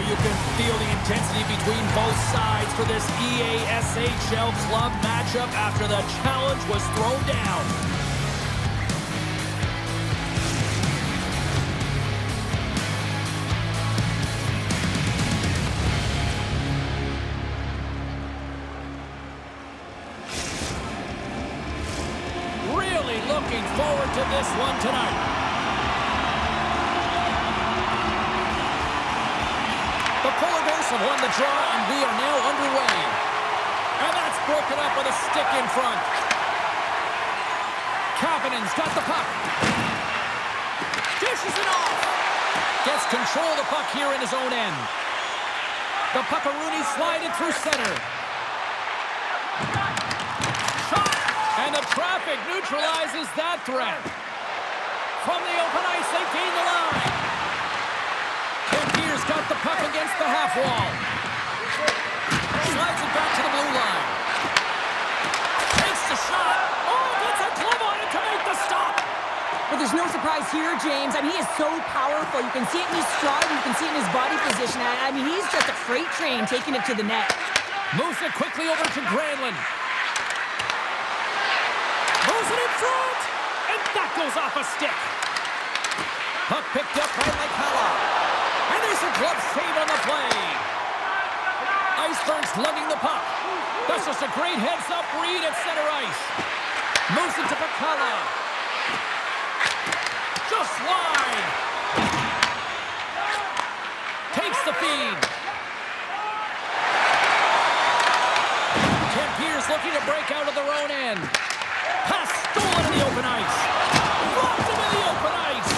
you can feel the intensity between both sides for this EASHL club matchup after the challenge was thrown down. Really looking forward to this one tonight. The Polar Bears have won the draw, and we are now underway. And that's broken up with a stick in front. Kapanen's got the puck. Dishes it off. Gets control of the puck here in his own end. The Puckaroonies slide it through center. Shot. And the traffic neutralizes that threat. From the open ice, they gain the line. Got the puck against the half wall. Slides it back to the blue line. Takes the shot. Oh, gets a glove on it to make the stop. Well, there's no surprise here, James. I mean, he is so powerful. You can see it in his stride. You can see it in his body position. I mean, he's just a freight train taking it to the net. Moves it quickly over to Granlund. Moves it in front. And that goes off a stick. Puck picked up by Lekala. And there's a glove save on the play. Iceberg's lugging the puck. That's just a great heads-up read at center ice. Moves it to Pekala. Just wide. Takes the feed. Tempere's looking to break out of their own end. Pass stolen in the open ice. Blocked him in the open ice.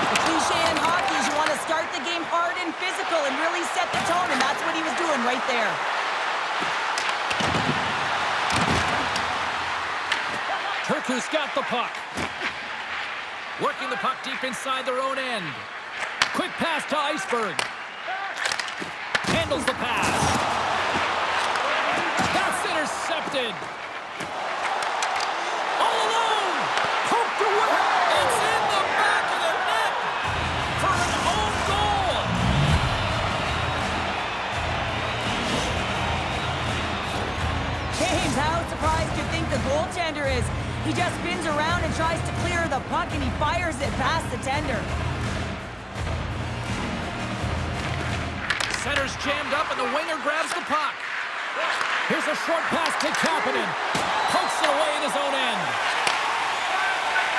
The cliche in hockey is you want to start the game hard and physical and really set the tone, and that's what he was doing right there. Turku's got the puck. Working the puck deep inside their own end. Quick pass to Iceberg. Handles the pass. That's intercepted. All alone. Poked away. It's in the back of the net for an own goal. James, how surprised do you think the goaltender is? He just spins around and tries to clear the puck, and he fires it past the tender. Center's jammed up, and the winger grabs the puck. Here's a short pass to Kapanen. Pokes it away in his own end.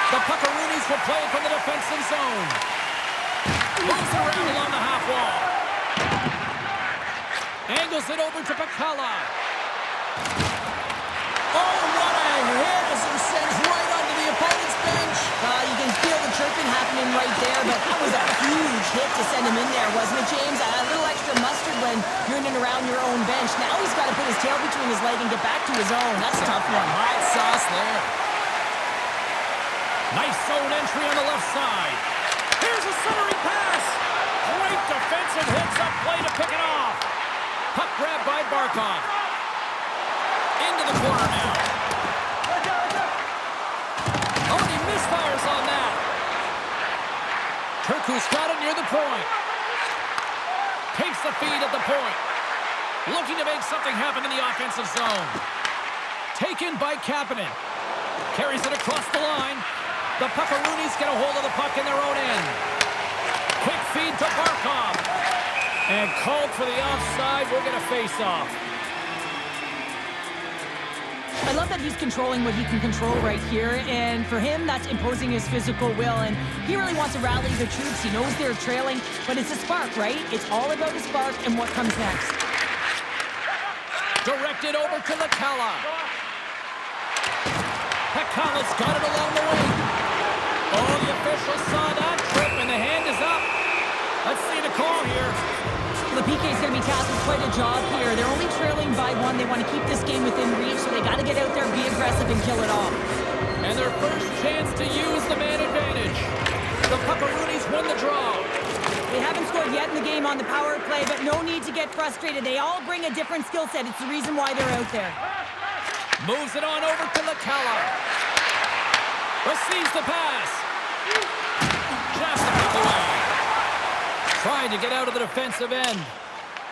The Puckaroonies will play it from the defensive zone. Moves it around along the half wall. Angles it over to Pekala. Oh, what a hit as it sends right onto the opponent's bench. You can feel the chirping happening right there, but that was a huge hit to send him in there, wasn't it, James? A little extra mustard when you're in and around your own bench. Now he's got to put his tail between his leg and get back to his own. That's a tough one. Hot sauce there. Nice zone entry on the left side. Here's a centering pass. Great defensive heads-up play to pick it off. Puck grab by Barkov. Into the corner now. Oh, he misfires on that. Turku's got it near the point. Takes the feed at the point. Looking to make something happen in the offensive zone. Taken by Kapanen. Carries it across the line. The Puckaroonies get a hold of the puck in their own end. Quick feed to Barkov. And called for the offside. We'll get a face-off. I love that he's controlling what he can control right here, and for him, that's imposing his physical will, and he really wants to rally the troops. He knows they're trailing, but it's a spark, right? It's all about the spark and what comes next. Directed over to Lekala. Pekala's got it along the wing. Oh, the official saw that trip, and the hand is up. Let's see the call here. LePiquet's going to be tasked with quite a job here. They're only trailing by one. They want to keep this game within reach, so they got to get out there, be aggressive, and kill it off. And their first chance to use the man advantage. The Puckaroonies win the draw. They haven't scored yet in the game on the power play, but no need to get frustrated. They all bring a different skill set. It's the reason why they're out there. Moves it on over to Lekala. Receives the pass. Just the puck away. Trying to get out of the defensive end.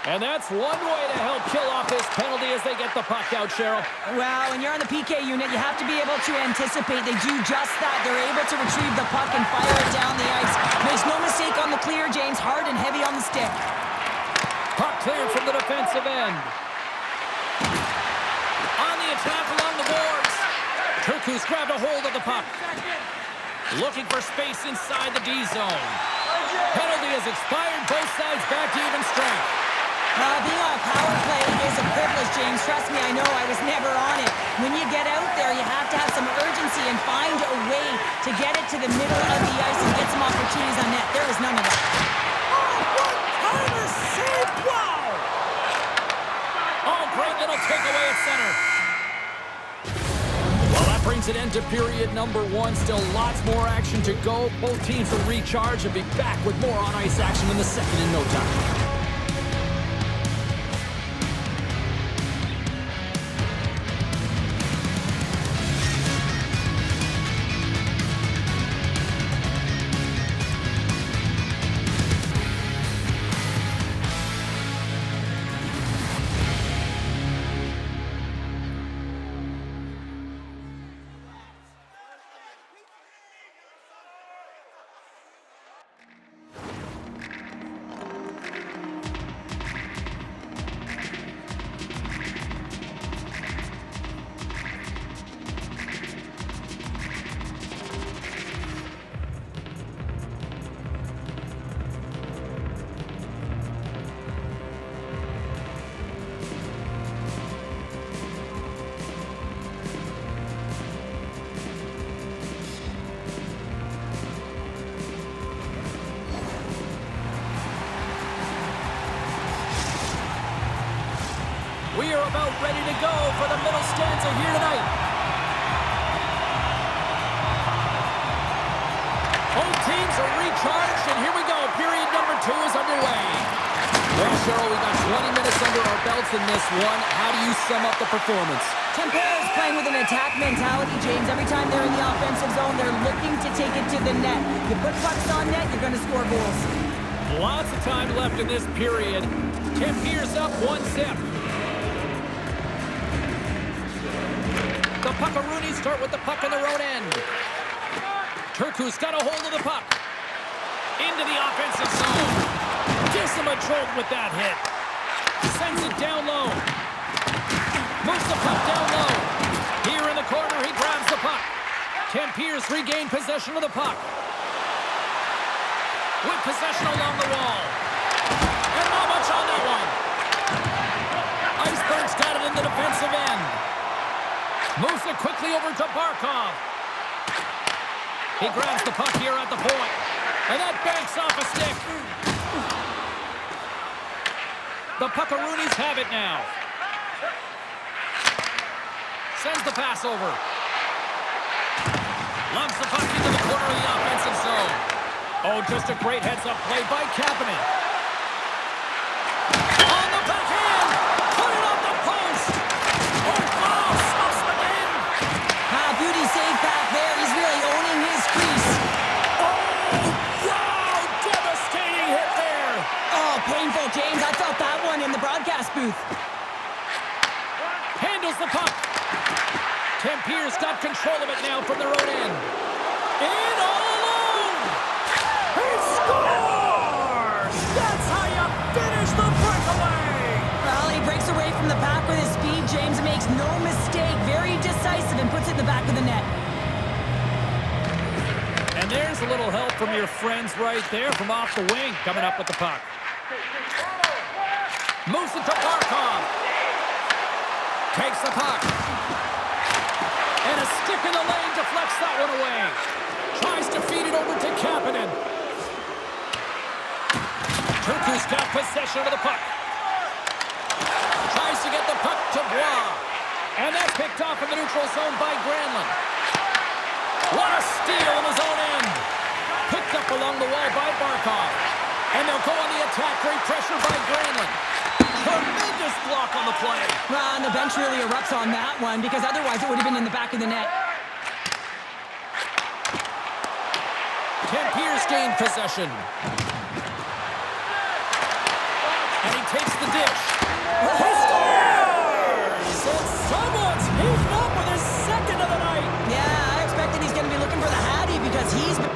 And that's one way to help kill off this penalty as they get the puck out, Cheryl. Well, when you're on the PK unit, you have to be able to anticipate. They do just that. They're able to retrieve the puck and fire it down the ice. Makes no mistake on the clear, James. Hard and heavy on the stick. Puck cleared from the defensive end. On the attack along the boards. Turku's grabbed a hold of the puck. Looking for space inside the D zone. Penalty has expired. Both sides back to even strength. Being on a power play is a privilege, James. Trust me, I know. I was never on it. When you get out there, you have to have some urgency and find a way to get it to the middle of the ice and get some opportunities on net. There was none of that. Oh, what kind of save! Wow! Oh, great little takeaway at center. Well, that brings an end to period number 1. Still lots more action to go. Both teams will recharge and be back with more on-ice action in the second in no time. We are about ready to go for the middle stanza here tonight. Both teams are recharged, and here we go. Period number 2 is underway. Well, Cheryl, we got 20 minutes under our belts in this one. How do you sum up the performance? Tampere is playing with an attack mentality, James. Every time they're in the offensive zone, they're looking to take it to the net. You put pucks on net, you're going to score goals. Lots of time left in this period. Tampere's up 1-0. The Puckaroonies start with the puck in their own end. Turku's got a hold of the puck. Into the offensive zone. Gives him a jolt with that hit. Sends it down low. Moves the puck down low. Here in the corner, he grabs the puck. Tampere's regained possession of the puck. With possession along the wall. And not much on that one. Iceberg's got it in the defensive end. Moves it quickly over to Barkov. He grabs the puck here at the point. And that banks off a stick. The Puckaroonies have it now. Sends the pass over. Lumps the puck into the corner of the offensive zone. Oh, just a great heads-up play by Kapanen. On the backhand! Put it off the post! Oh, stops the man! Beauty save back there. He's really owning his crease. Oh, wow! Devastating hit there! Oh, painful, James. I felt that one in the broadcast booth. Handles the puck. Tampere's got control of it now from their own end. In all alone! He scores! That's how you finish the breakaway! Well, he breaks away from the pack with his speed. James makes no mistake. Very decisive and puts it in the back of the net. And there's a little help from your friends right there from off the wing, coming up with the puck. Moves it to Barkov. Takes the puck. And a stick in the lane deflects that one away. Tries to feed it over to Kapanen. Turku's got possession of the puck. Tries to get the puck to Bois. And that's picked off in the neutral zone by Granlund. What a steal in his own end. Picked up along the wall by Barkov. And they'll go on the attack. Great pressure by Granlund. Tremendous block on the play. Well, and the bench really erupts on that one because otherwise it would have been in the back of the net. Tampere's gained possession. dish. He scores! And someone's heating up with his second of the night. Yeah, I expected he's going to be looking for the Hattie because he's been...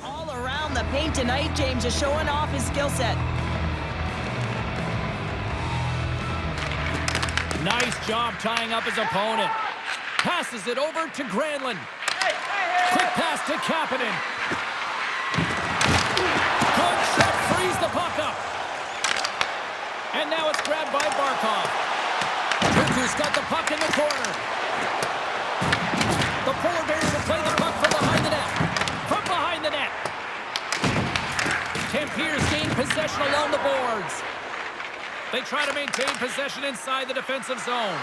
all around the paint tonight. James is showing off his skill set. Nice job tying up his opponent. Passes it over to Granlund. Quick pass to Kapanen. Good shot, frees the puck up. And now it's grabbed by Barkov. Tuku's got the puck in the corner. The Polar Bears will play the puck from behind the net. From behind the net. Tampier's gained possession along the boards. They try to maintain possession inside the defensive zone.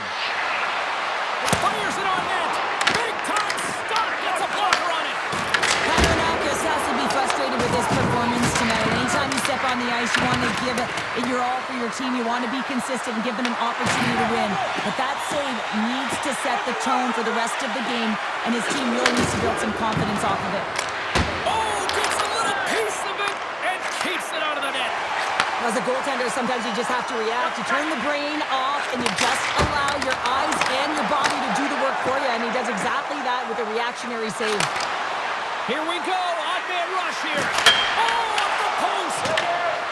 Fires it on net. Big time stop. Gets a blocker on it. Patrick has to be frustrated with his performance tonight. Anytime you step on the ice, you want to give it your all for your team. You want to be consistent and give them an opportunity to win. But that save needs to set the tone for the rest of the game, and his team really needs to build some confidence off of it. Oh, gets a little piece of it and keeps it out of the net. As a goaltender, sometimes you just have to react. You turn the brain off, and you just allow your eyes and your body to do the work for you, and he does exactly that with a reactionary save. Here we go. Odd man rush here. Oh, off the post.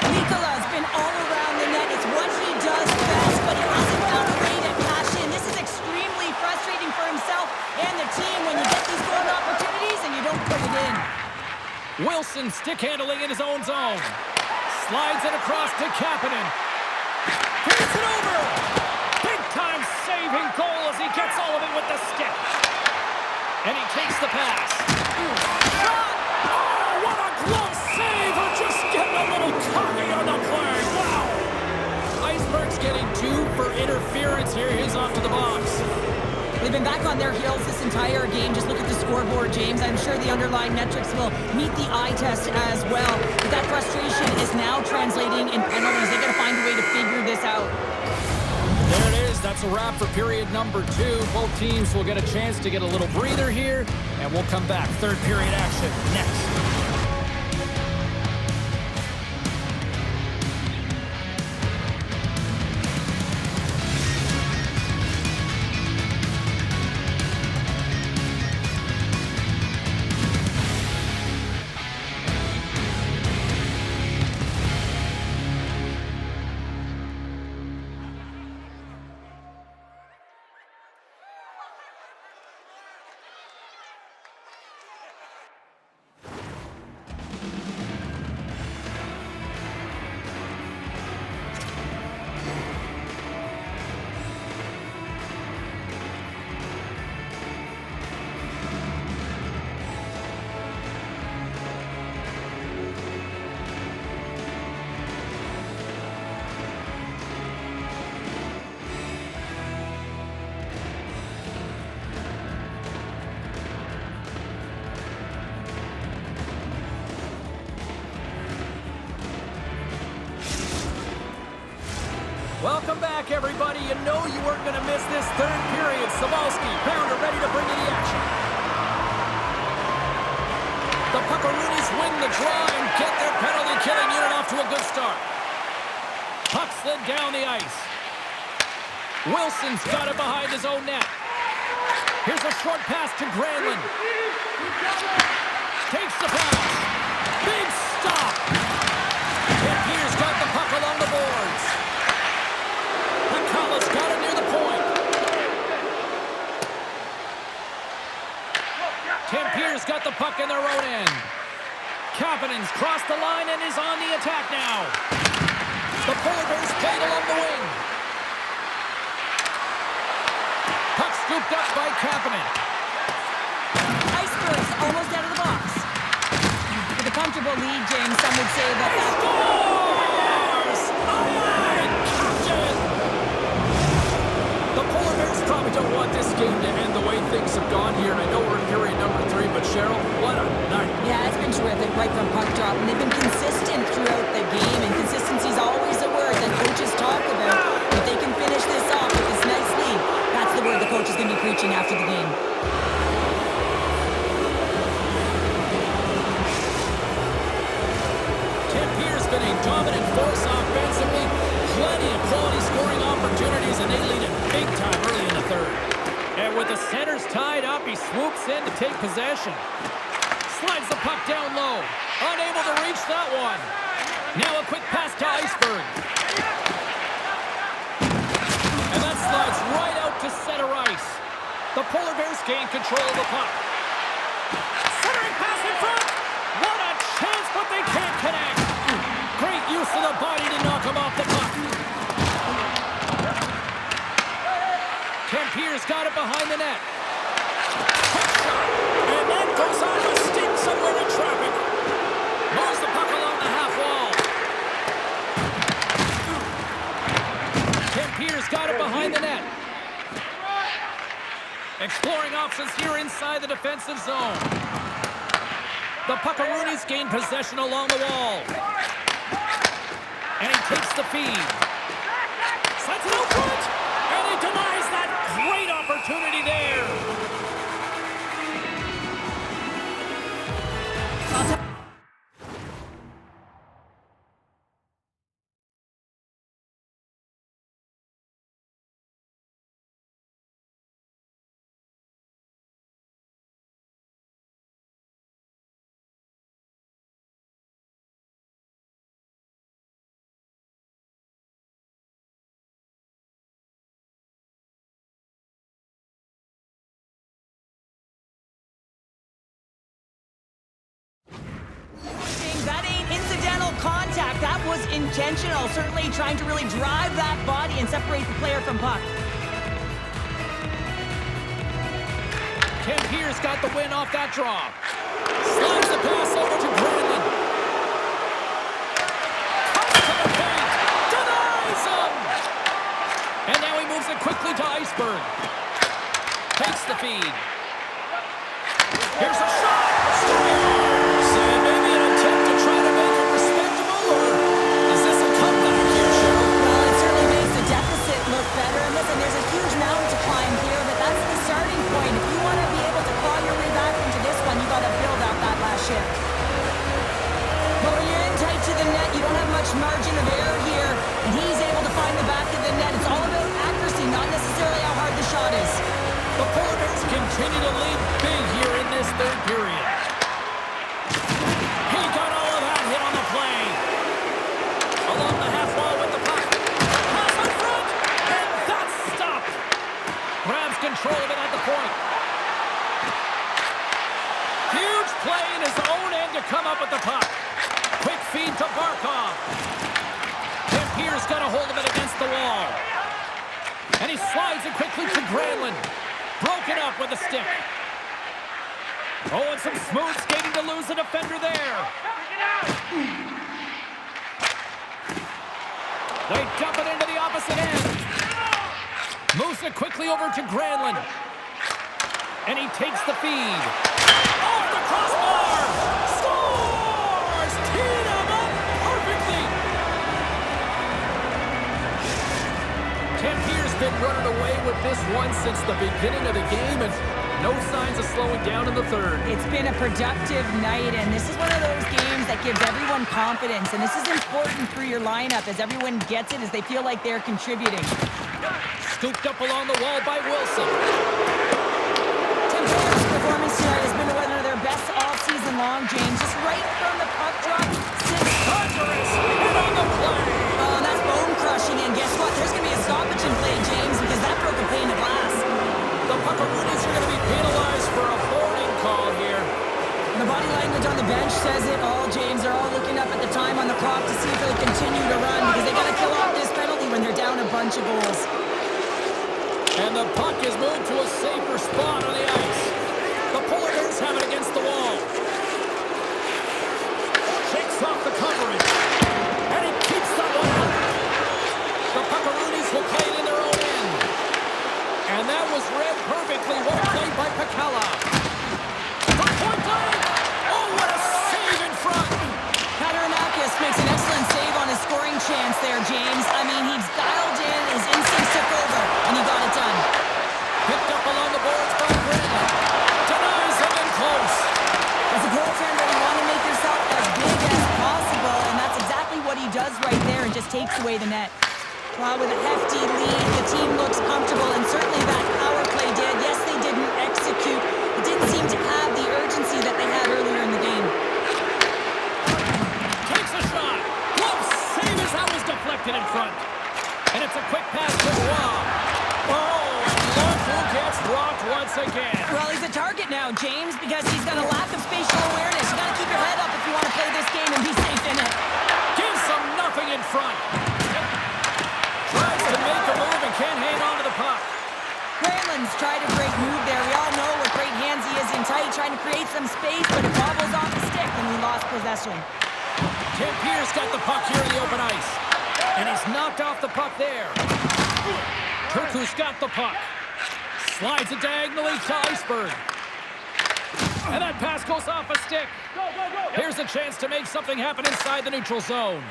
Nikola's been all around the net. It's what he does best, but he hasn't found a way to cash in. This is extremely frustrating for himself and the team when you get these goal opportunities and you don't put it in. Wilson stick handling in his own zone. Slides it across to Kapanen. Hits it over. Big time saving goal as he gets all of it with the stick. And he takes the pass. Shot! Oh, what a glove save! Or just getting a little cocky on the play. Wow! Iceberg's getting 2 for interference here. He's off to the box. They've been back on their heels this entire game. Just look at the scoreboard, James. I'm sure the underlying metrics will meet the eye test as well. But that frustration is now translating in penalties. They got to find a way to figure this out. There it is. That's a wrap for period number 2. Both teams will get a chance to get a little breather here, and we'll come back. Third period action next. Welcome back, everybody. You know you weren't going to miss this third period. Sabalski, Pounder ready to bring you the action. The Puckaroonies win the draw and get their penalty-killing unit off to a good start. Puck slid down the ice. Wilson's got it behind his own net. Here's a short pass to Granlund. Takes the pass. Big stop. Tampier's got the puck along the boards. Collins got it near the point. Tampier's got the puck in their own end. Kapanen's crossed the line and is on the attack now. The Polar Bears played along the wing. Puck scooped up by Kapanen. Icebergs almost out of the box. With a comfortable lead, James, some would say that... Scores! Aye, don't want this game to end the way things have gone here. I know we're in period number 3, but Cheryl, what a night. Yeah, it's been terrific right from puck drop, and they've been consistent throughout the game, and consistency is always a word that coaches talk about. If they can finish this off with this nice lead, that's the word the coach is going to be preaching after the game. Tim Pierce been a dominant force offensively. Plenty of quality scoring opportunities, and they lead it big time early in the third. And with the centers tied up, he swoops in to take possession. Slides the puck down low. Unable to reach that one. Now a quick pass to Iceberg. And that slides right out to center ice. The Polar Bears gain control of the puck. Centering pass in front. What a chance, but they can't connect. Great use of the body to knock him off the puck. Tim Pierce got it behind the net. Quick shot. And that goes on a stick somewhere in traffic. Moves the puck along the half wall. Tim Pierce got it behind the net. Exploring options here inside the defensive zone. The Puckaroonies gain possession along the wall. And he takes the feed. Slides it out front. And he denies that great opportunity there. That ain't incidental contact. That was intentional. Certainly trying to really drive that body and separate the player from puck. Tim Pierce got the win off that draw. Slides the pass over to Granlund. Comes to the paint. Denies him. And now he moves it quickly to Iceberg. Takes the feed. Here's a shot. Scores. And maybe an attempt to try to make it respectable, or is this a comeback here, Cheryl? Well, it certainly makes the deficit look better. And listen, there's a huge mountain to climb here, but that's the starting point. If you want to be able to claw your way back into this one, you got to build out that last shift. But when you're in tight to the net, you don't have much margin of error here, and he's able to find the back of the net. It's all about accuracy, not necessarily how hard the shot is. The Polar Bears continue to lead big here in this third period. He got all of that hit on the play. Along the half wall with the puck. Pass in front, and that's stopped. Grabs control of it at the point. Huge play in his own end to come up with the puck. Quick feed to Barkov. Tim Pierce got a hold of it against the wall. And he slides it quickly to Granlund. Broken up with a stick. Oh, and some smooth skating to lose the defender there. They dump it into the opposite end. Moves it quickly over to Granlund. And he takes the feed. Off the crossbar! Scores! Teed him up perfectly! Tim Pierce been running away with this one since the beginning of the game, and no signs of slowing down in the third. It's been a productive night, and this is one of those games that gives everyone confidence, and this is important for your lineup as everyone gets it, as they feel like they're contributing. Scooped up along the wall by Wilson. Tim Pierce's performance tonight has been one of their best all season long, James. Just right from the puck drop. Thunderous hit on the play. Oh, that's bone crushing, and guess what? There's going to be a stoppage in play, James, because that broke a pane of glass. The Puckaroonies are going to be penalized for a boarding call here. And the body language on the bench says it all, James. They're all looking up at the time on the clock to see if they'll continue to run, because they got to kill off this penalty when they're down a bunch of goals. And the puck is moved to a safer spot on the ice. The Polar Bears have it against the wall. Shakes off the coverage. And he keeps that one out. The Puckaroonies will play it in their own end. And that was just takes away the net. Well, with a hefty lead, the team looks comfortable, and certainly that power play did. Yes, they didn't execute. It didn't seem to have the urgency that they had earlier in the game. Takes a shot. Glove save as that was deflected in front. And it's a quick pass to Roy. Oh, Lundqvist gets rocked once again. Well, he's a target now, James, because he's got a lack of spatial awareness. You got to keep your head up if you want to play this game and be safe in it. Gives them nothing in front. Tries to make a move and can't hang on to the puck. Granlund's tried a great move there. We all know what great hands he is in tight, trying to create some space, but it bobbles off the stick and we lost possession. Tim Pierce got the puck here in the open ice. And he's knocked off the puck there. Turku's got the puck. Slides it diagonally to Iceberg. And that pass goes off a stick. Here's a chance to make something happen inside the neutral zone.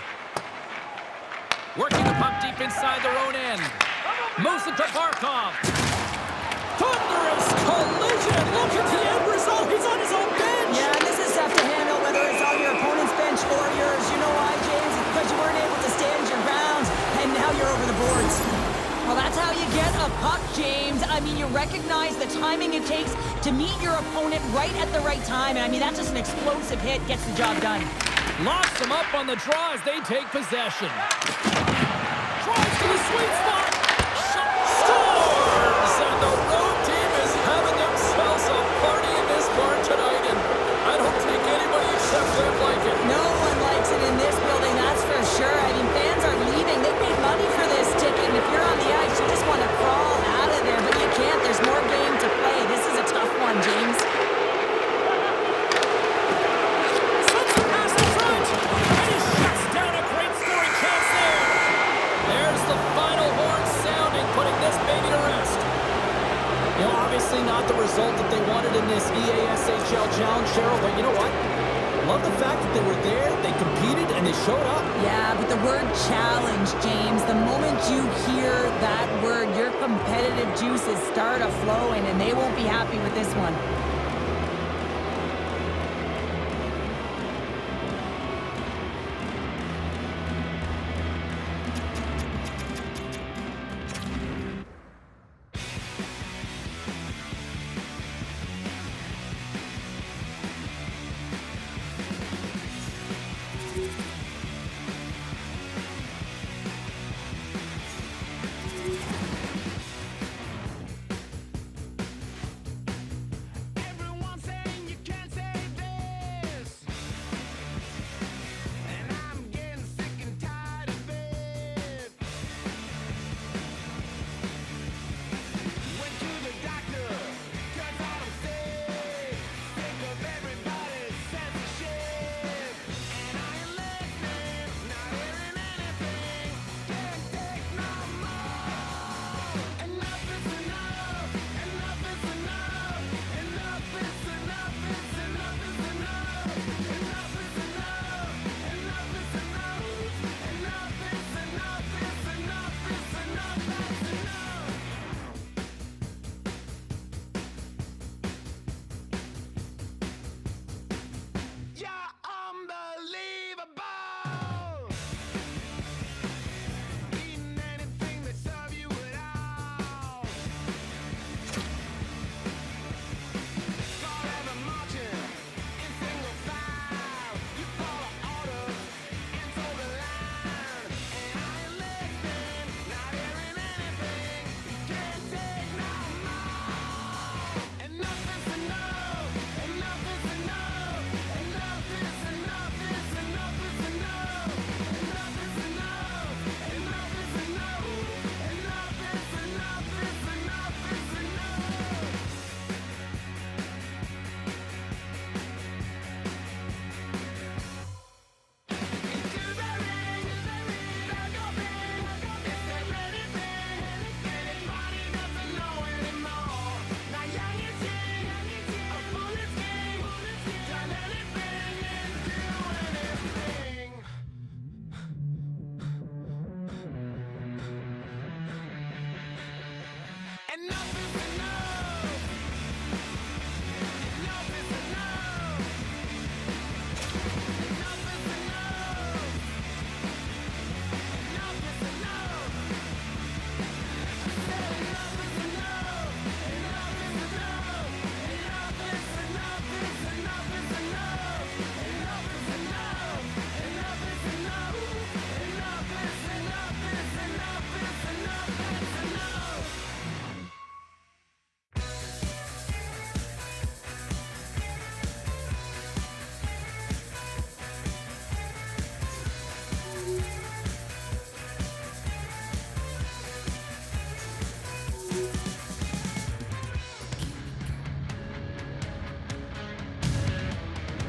Working the puck deep inside their own end. Moves it to Barkov. Thunderous collision. Look at the end result. He's on his own bench. Yeah, this is tough to handle, whether it's on your opponent's bench or yours. You know why, James? It's because you weren't able to stand your ground, and now you're over the boards. Well, that's how you get a puck, James. I mean, you recognize the timing it takes to meet your opponent right at the right time. And I mean, that's just an explosive hit, gets the job done. Locks them up on the draw as they take possession. Drives to the sweet spot. Scores! And the road team is having themselves a party in this bar tonight. And I don't think anybody except them like it. No one likes it in this building, that's for sure. I mean, fans are leaving. They paid money for this ticket. And if you're on the ice, you just want to crawl out of there. But you can't. There's more game to play. This is a tough one, James. Not the result that they wanted in this EASHL challenge, Cheryl, but you know what? Love the fact that they were there, they competed, and they showed up. Yeah, but the word challenge, James, the moment you hear that word, your competitive juices start a-flowing, and they won't be happy with this one.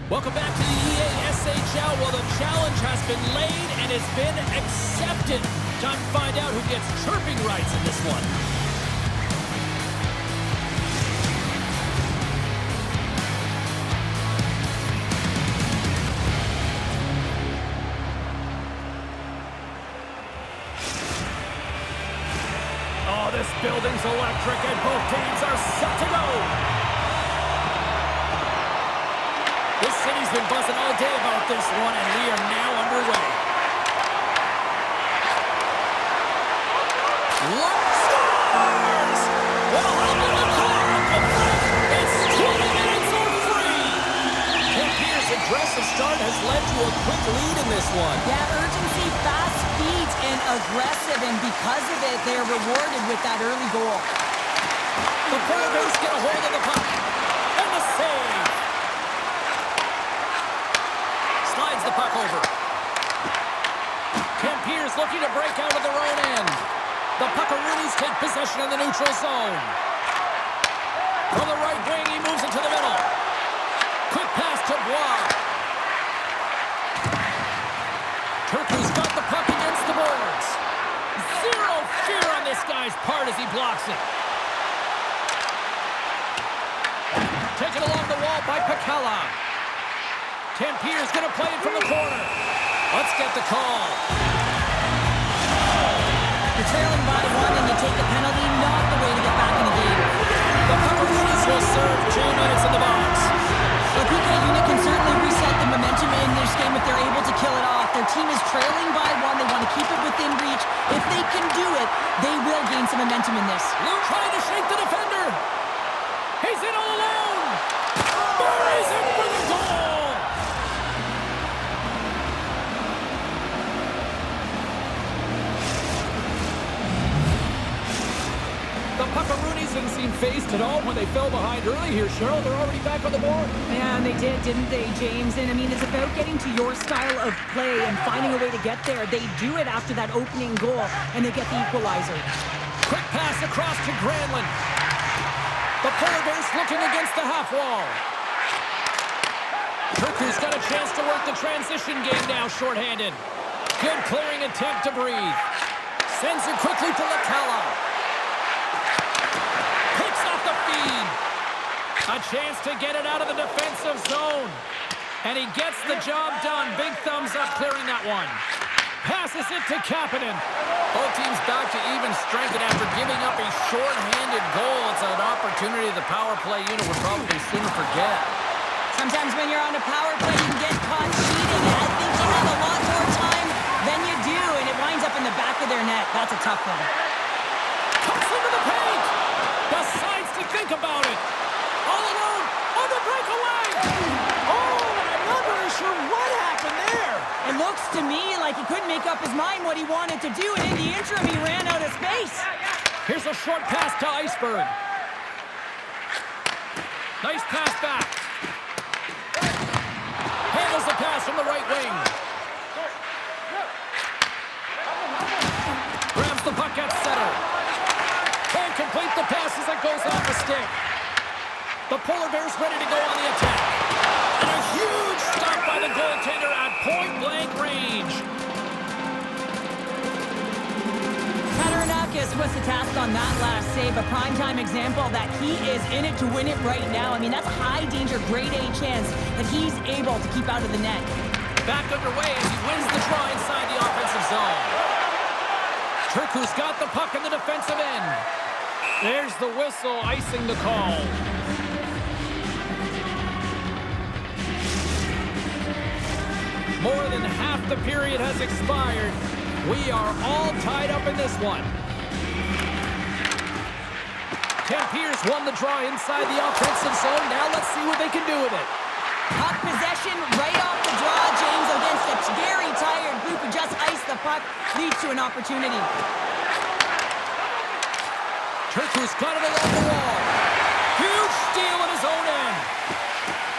Welcome back to the EASHL. Well, the challenge has been laid and it's been accepted. Time to find out who gets chirping rights in this one. Oh, this building's electric and both teams are set to go. This city's been buzzing all day about this one, and we are now underway. What scores? Well, how did the car go free? It's 20 minutes or free. Ken Pierce's aggressive start has led to a quick lead in this one. Yeah, urgency, fast feet, and aggressive, and because of it, they are rewarded with that early goal. The Polar Bears get a hold of the puck, and the save. Slides the puck over. Ken Pierce looking to break out of their own end. The Puckaroonies take possession in the neutral zone. From the right wing, he moves into the middle. Quick pass to Bois. Turku's got the puck against the boards. Zero fear on this guy's part as he blocks it. Taken along the wall by Pekala. Ken Pierce going to play it from the corner. Let's get the call. You're trailing by one and you take the penalty, not the way to get back in the game. The Puckaroonies will serve 2 minutes in the box. The PK unit can certainly reset the momentum in this game if they're able to kill it off. Their team is trailing by one. They want to keep it within reach. If they can do it, they will gain some momentum in this. Lou trying to shake the defender. He's in all alone. Buries it for the goal. The Puckaroonies didn't seem phased at all when they fell behind early here, Cheryl. They're already back on the board. Yeah, and they did, didn't they, James? And, I mean, it's about getting to your style of play and finding a way to get there. They do it after that opening goal, and they get the equalizer. Quick pass across to Granlund. The Polar Bears looking against the half wall. Turku's got a chance to work the transition game now, shorthanded. Good clearing attempt to breathe. Sends it quickly to Lakala. Picks off the feed. A chance to get it out of the defensive zone. And he gets the job done. Big thumbs up clearing that one. Passes it to Kapanen. Both teams back to even strength, and after giving up a short-handed goal, it's an opportunity the power play unit would probably sooner forget. Sometimes when you're on a power play, you can get caught cheating. And I think you have a lot more time than you do, and it winds up in the back of their net. That's a tough one. Comes into the paint. Decides to think about it. All alone on the breakaway. Oh, and I'm not really sure what happened there. It looks to me like he couldn't make up his mind what he wanted to do, and in the interim, he ran out of space. Here's a short pass to Iceberg. Nice pass back. Handles the pass from the right wing. Grabs the puck at center. Can't complete the pass as it goes off the stick. The Polar Bears ready to go on the attack. And a huge stop by the goaltender at point-blank range. Kataranakis was the task on that last save, a primetime example that he is in it to win it right now. I mean, that's a high-danger, grade-A chance that he's able to keep out of the net. Back underway as he wins the draw inside the offensive zone. Turku's got the puck in the defensive end. There's the whistle, icing the call. More than half the period has expired. We are all tied up in this one. Ken Pierce won the draw inside the offensive zone. Now let's see what they can do with it. Puck possession right off the draw, James, against a very tired group who just iced the puck, leads to an opportunity. Turku's got it along the wall. Huge steal at his own end.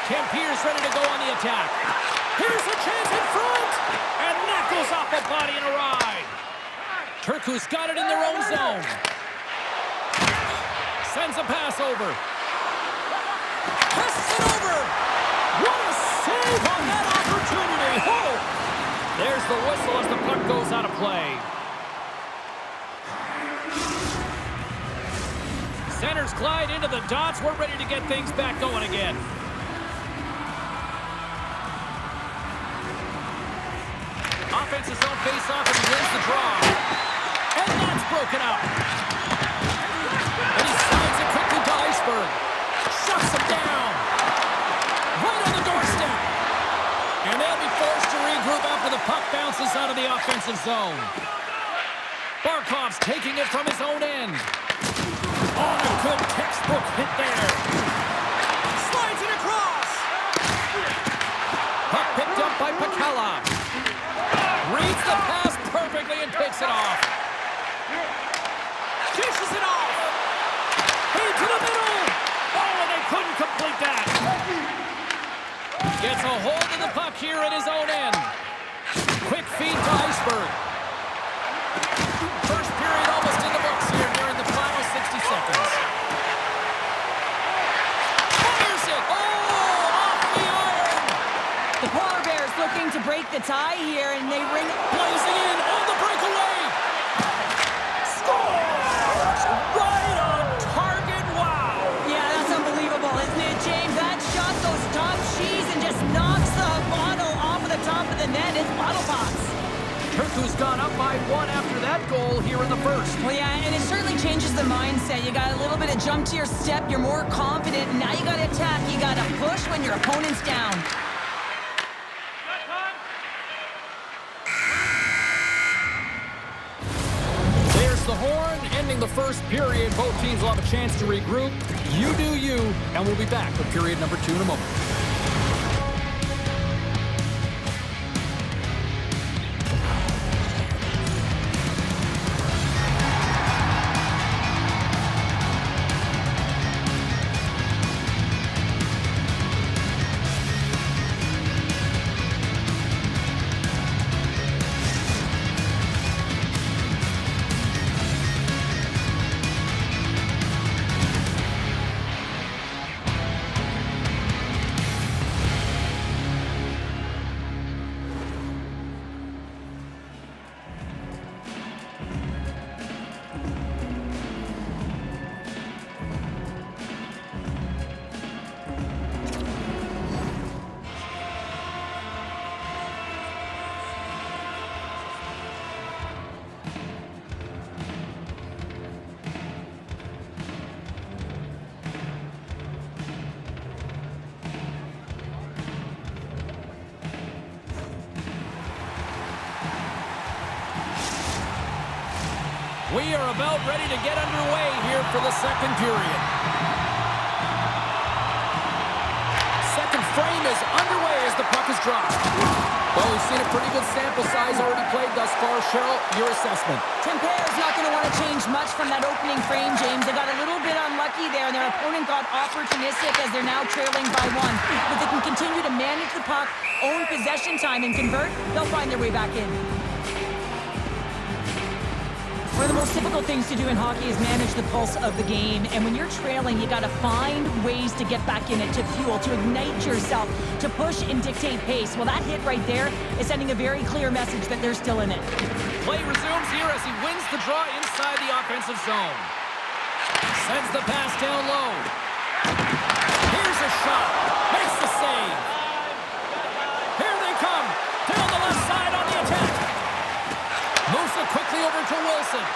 Ken Pierce ready to go on the attack. Here's a chance in front. And that goes off a body and a ride. Turku's got it in their own zone. Sends a pass over. Passes it over. What a save save on that opportunity. Oh! There's the whistle as the puck goes out of play. Centers glide into the dots. We're ready to get things back going again. Offense's own face-off, and he wins the draw. And that's broken up. And he slides it quickly to Iceberg. Shuts him down. Right on the doorstep. And they'll be forced to regroup after the puck bounces out of the offensive zone. Barkov's taking it from his own end. Oh, a good textbook hit there. Slides it across. Puck picked up by Pekala. Reads the pass perfectly and takes it off. Dishes it off. Into the middle. Oh, and they couldn't complete that. Gets a hold of the puck here at his own end. Quick feed to Iceberg. First period almost in the books here during the final 60 seconds. Fires it. Oh, off the iron. The Polar Bears looking to break the tie here, and they ring. Blazing in on the breakaway. Scores! Right on target. Wow. Yeah, that's unbelievable, isn't it, James? That shot goes top cheese and just knocks the bottle off of the top of the net. It's bottle pops. Turku's gone up by one after that goal here in the first. Well, yeah, and it certainly changes the mindset. You got a little bit of jump to your step. You're more confident, and now you got to attack. You got to push when your opponent's down. There's the horn, ending the first period. Both teams will have a chance to regroup. You do you, and we'll be back with period number 2 in a moment. We are about ready to get underway here for the second period. Second frame is underway as the puck is dropped. Well, we've seen a pretty good sample size already played thus far. Cheryl, your assessment. Tempere's not going to want to change much from that opening frame, James. They got a little bit unlucky there, and their opponent got opportunistic as they're now trailing by one. If they can continue to manage the puck, own possession time, and convert, they'll find their way back in. One of the most difficult things to do in hockey is manage the pulse of the game. And when you're trailing, you got to find ways to get back in it, to fuel, to ignite yourself, to push and dictate pace. Well, that hit right there is sending a very clear message that they're still in it. Play resumes here as he wins the draw inside the offensive zone. Sends the pass down low. Here's a shot. Makes the save. Here they come. Down the left side on the attack. Moves it quickly over to Wilson.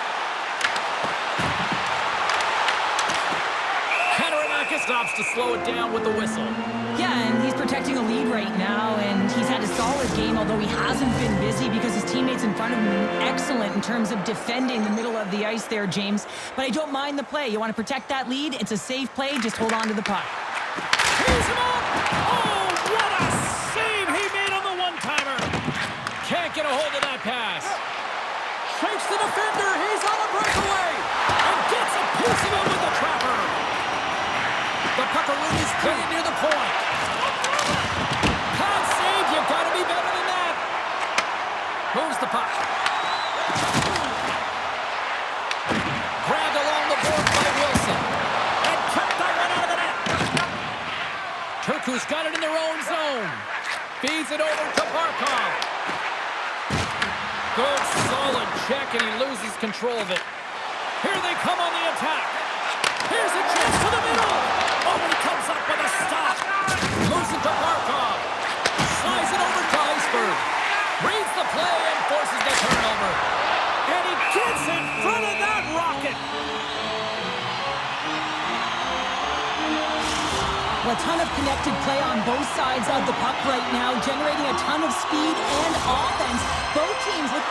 Katarina stops to slow it down with the whistle. Yeah, and he's protecting a lead right now, and he's had a solid game, although he hasn't been busy because his teammates in front of him are excellent in terms of defending the middle of the ice there, James. But I don't mind the play. You want to protect that lead? It's a safe play. Just hold on to the puck. Here's him up! Oh, what a save he made on the one-timer! Can't get a hold of that pass. Shakes the defender. He's on a breakaway. And gets a piece of it with the trapper. The Puckaroonies playing near the point. Pad save. You've got to be better than that. Moves the puck. Grabbed along the board by Wilson. And kept that one out of the net. Turku's got it in their own zone. Feeds it over to Barkov. Good solid check, and he loses control of it. Here they come on the attack. Here's a chance to the middle. Oh, he comes up with a stop. Moves it to Barkov. Slides it over to Iceberg. Reads the play and forces the turnover. And he gets in front of that rocket. A ton of connected play on both sides of the puck right now, generating a ton of speed and offense. Both teams with...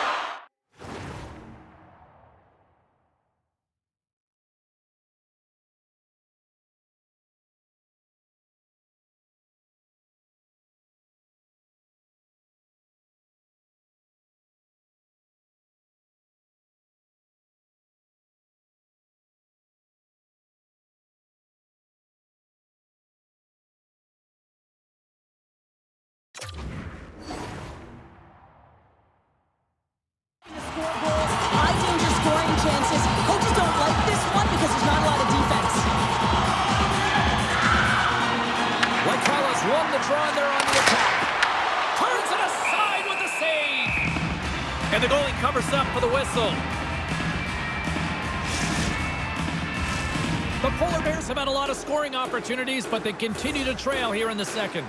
High danger scoring chances. Coaches don't like this one because there's not a lot of defense. Lakalas won the draw and they're on the attack. Turns it aside with the save. And the goalie covers up for the whistle. The Polar Bears have had a lot of scoring opportunities, but they continue to trail here in the second.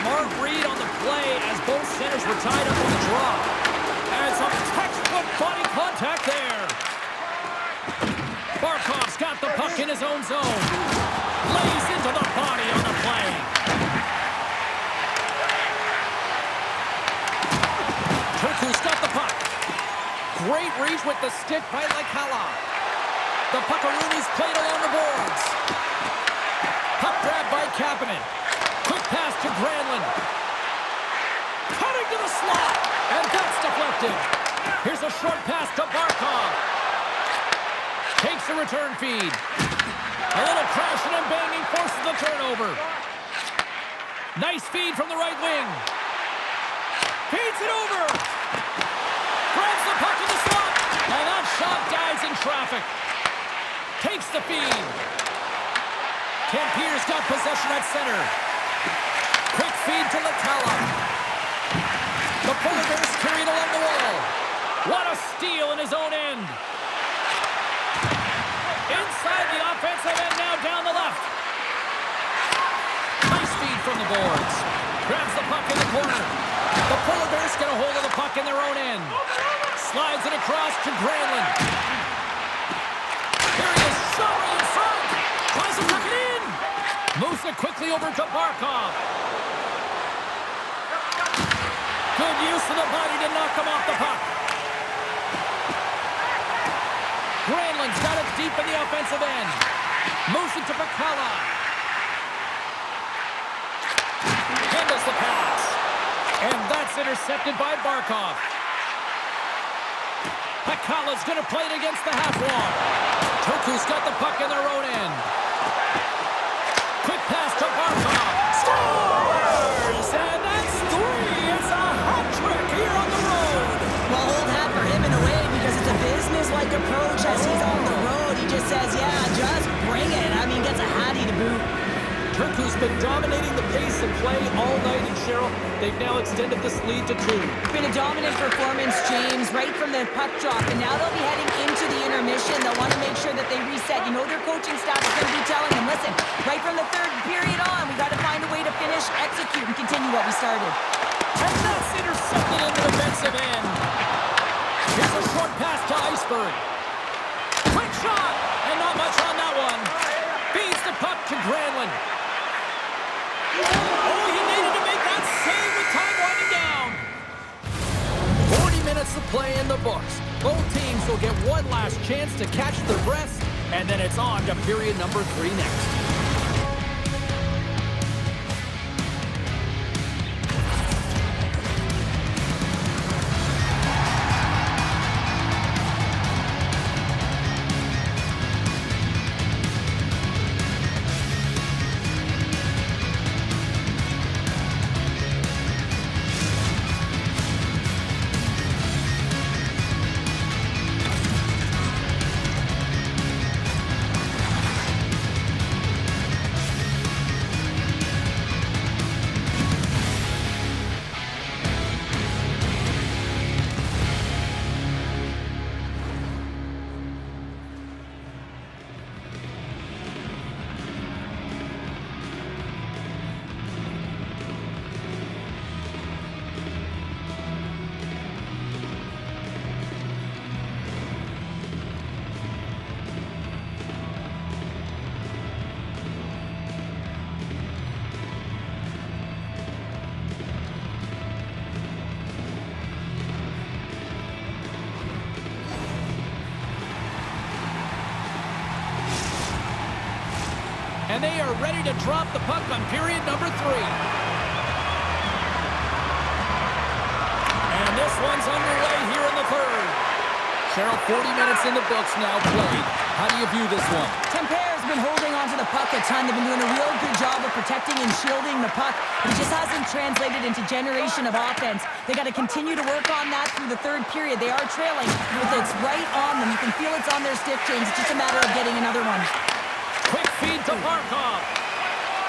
Smart read on the play as both centers were tied up on the draw. And some textbook body contact there. Barkov's got the puck in his own zone. Lays into the body on the play. Turku's got the puck. Great reach with the stick by Lakala. The Puckaroonies played along the boards. Puck grab by Kapanen. Quick pass to Granlund. Cutting to the slot. And that's deflected. Here's a short pass to Barkov. Takes the return feed. A little crashing and banging forces the turnover. Nice feed from the right wing. Feeds it over. Grabs the puck in the slot. And that shot dies in traffic. Takes the feed. Campier's got possession at center. Quick feed to Lakala. The Polar Bears carried along the wall. What a steal in his own end. Inside the offensive end, now down the left. Nice feed from the boards. Grabs the puck in the corner. The Polar Bears get a hold of the puck in their own end. Slides it across to Granlund. Here he is, shot in front. Tries to tuck it in. Moves it quickly over to Barkov. Good use of the body to knock him off the puck. Granlund's got it deep in the offensive end. Moves it to Pakala. Handles the pass. And that's intercepted by Barkov. Pakala's going to play it against the half wall. Turku's got the puck in their own end. Quick pass to Barkov. Scores! And that's three. It's a hat trick here on the road. Well, hold hat for him in a way because it's a business-like approach as he's on the road. He just says, yeah, just bring it. I mean, gets a hattie to boot. Turku's been dominating the pace of play all night, and Cheryl, they've now extended this lead to 2. It's been a dominant performance, James, right from the puck drop, and now they'll be heading into the intermission. They'll want to make sure that they reset. You know their coaching staff is going to be telling them, listen, right from the third period on, we got to find a way to finish, execute, and continue what we started. And that's intercepted in the defensive end. Here's a short pass to Iceberg. Quick shot, and not much on that one. Feeds the puck to Granlund. Oh, he needed to make that save with time winding down. 40 minutes of play in the books. Both teams will get one last chance to catch their breaths, and then it's on to period number 3 next. And they are ready to drop the puck on period number 3. And this one's underway here in the third. Cheryl, 40 minutes in the books now played. How do you view this one? Tempere's been holding onto the puck a ton. They've been doing a real good job of protecting and shielding the puck. It just hasn't translated into generation of offense. They got to continue to work on that through the third period. They are trailing, but it's right on them. You can feel it's on their stick, James. It's just a matter of getting another one. Quick feed to Barkov.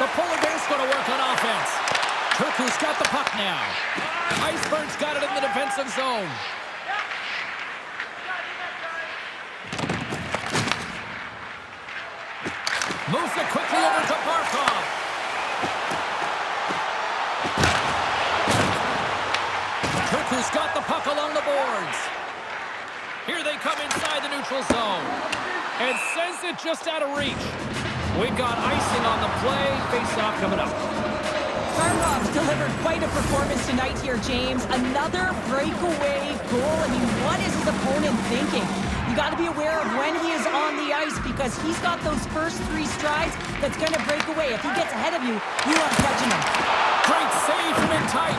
The Polar Bears going to work on offense. Turku's got the puck now. Iceberg's got it in the defensive zone. Moves it quickly over to Barkov. Turku's got the puck along the boards. Here they come inside the neutral zone. And sends it just out of reach. We've got icing on the play. Face-off coming up. Barkov's delivered quite a performance tonight here, James. Another breakaway goal. I mean, what is his opponent thinking? You got to be aware of when he is on the ice because he's got those first 3 strides that's going to break away. If he gets ahead of you, you aren't catching him. Great save from in tight.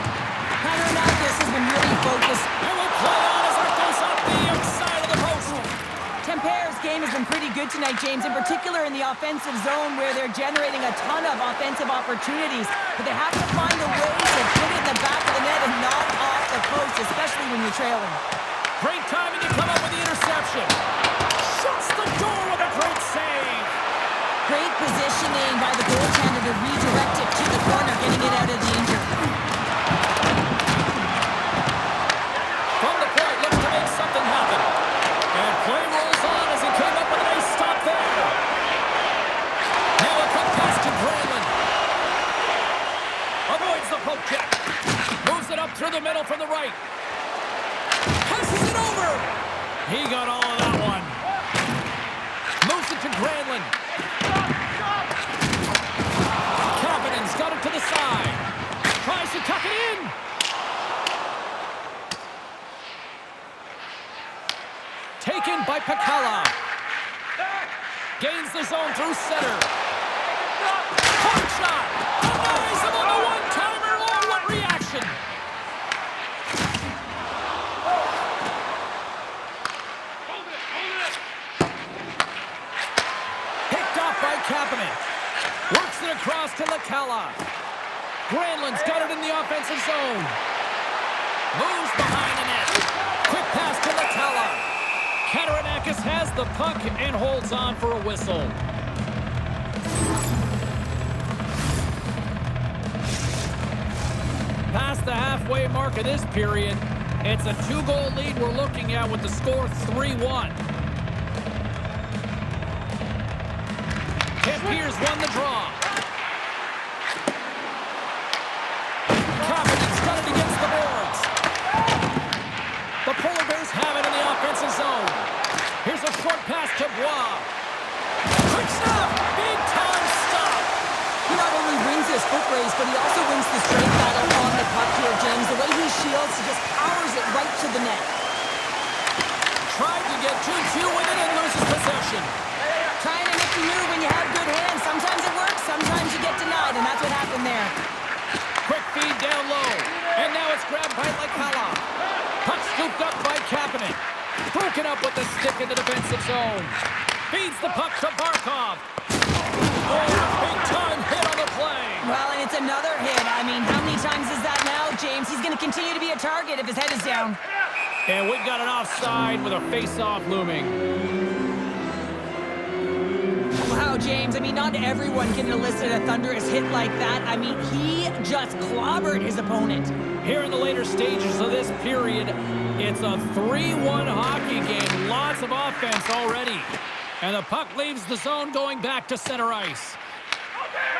Katarinakas has been really focused. And will play on as it goes up the outside of the post. Tempere's game has been pretty good tonight, James, in particular in the offensive zone where they're generating a ton of offensive opportunities. But they have to find a way to put it in the back of the net and knock off the post, especially when you're trailing. Great timing to come up with the interception. Shuts the door with a great save. Great positioning by the goaltender to redirect it to the corner, getting it out of danger. From the point, looks to make something happen. And play rolls on as he came up with a nice stop there. Now a quick pass to Granlund. Avoids the poke check. Moves it up through the middle from the right. Passes it over. He got all of that one. Moves it to Granlund. Kapanen's got it to the side. Tries to tuck it in. Taken by Pekala. Gains the zone through center. Hard shot. Denies him on the one-timer. Oh, what reaction. Picked off by Kapanen. Works it across to Lakala. Granlund's got it in the offensive zone. Moves behind the net. Quick pass to Lakala. Katarinakas has the puck and holds on for a whistle. Past the halfway mark of this period, it's a 2-goal lead we're looking at with the score 3-1. Tempere's won the draw. Kapanen's got it against the boards. The Polar Bears have it in the offensive zone. Here's a short pass to Bois. Quick stop! Big time stop! He not only wins his foot race, but he also wins the straight battle on the puck here, James. The way he shields, he just powers it right to the net. Tried to get 2-2 with it and loses possession. Trying to make the move when you have good hands. Sometimes it works, sometimes you get denied, and that's what happened there. Quick feed down low. And now it's grabbed by Lakala. Puck scooped up by Kapanen. Broken up with the stick in the defensive zone. Feeds the puck to Barkov. Oh, big time hit on the play. Well, and it's another hit. I mean, how many times is that now, James? He's going to continue to be a target if his head is down. And we've got an offside with a face-off looming. Wow, James. I mean, not everyone can elicit a thunderous hit like that. I mean, he just clobbered his opponent. Here in the later stages of this period, it's a 3-1 hockey game. Lots of offense already. And the puck leaves the zone going back to center ice.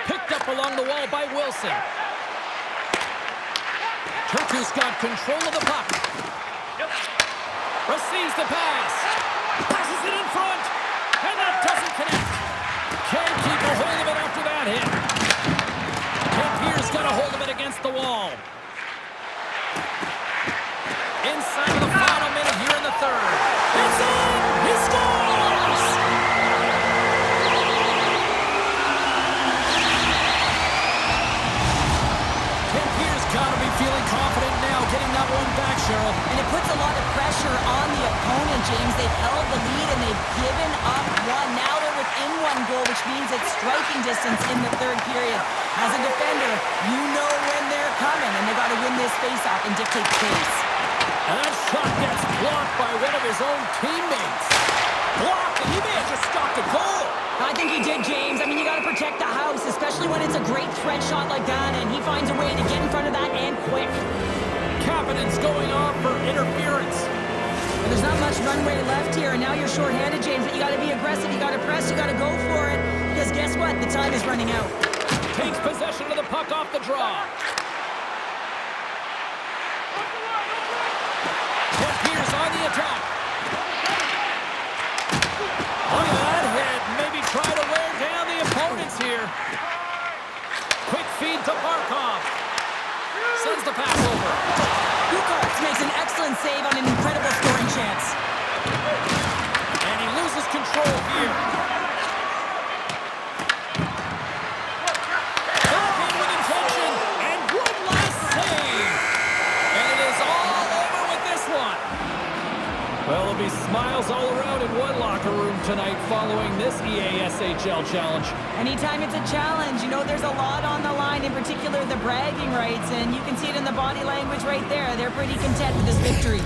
Picked up along the wall by Wilson. Turku's got control of the puck. Receives the pass. Passes it in front. And that doesn't connect. Can't keep a hold of it after that hit. Tempere's got a hold of it against the wall. Inside of the final minute here in the third. It's in! He scores! it puts a lot of pressure on the opponent, James. They've held the lead and they've given up one. Now they're within one goal, which means it's striking distance in the third period. As a defender, you know when they're coming, and they got to win this faceoff and dictate the pace. And that shot gets blocked by one of his own teammates. Blocked, and he may have just stopped a goal. I think he did, James. I mean, you got to protect the house, especially when it's a great threat shot like that, and he finds a way to get in front of that and quick. Kapanen's going off for interference. And there's not much runway left here, and now you're shorthanded, James, but you got to be aggressive, you got to press, you got to go for it, because guess what? The time is running out. Takes possession of the puck off the draw. Ted Peters on the attack. Look at that hit. Maybe try to wear down the opponents here. Quick feed to Barkov. Sends the pass over. Bukarts makes an excellent save on an incredible scoring chance. And he loses control here. Back in with intention. And one last save. And it is all over with this one. Well, there'll be smiles all around in one locker room tonight following this EASHL challenge. Anytime it's a challenge, you know there's a lot on the line, in particular the bragging rights, and you can see it in the body language right there. They're pretty content with this victory.